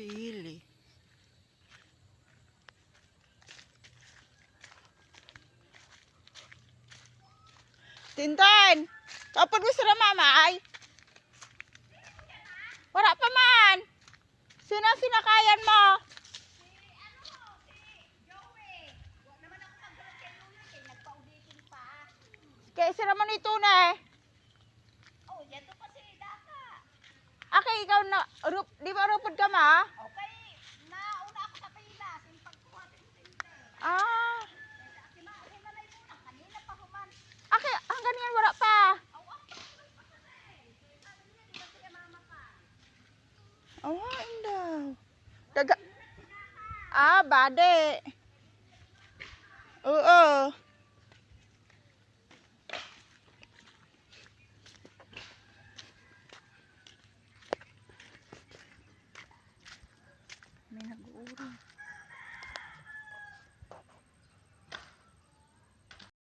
sili. Tintin, kapag gusto na mama ay wala pa man. Sino sinakayan mo? Kaya sila man ito na eh. Oh, yan to kasi daka. Okay, ikaw na, di ba rupod ka ma? Okay, nauna ako sa pila. Yung pagkuha sa intente. Ah, Kasi mahinalay mo na. Kanina pa human. okay, hanggang ngayon wala pa. Oh, indaw. Daga. Ah, bade. Oo.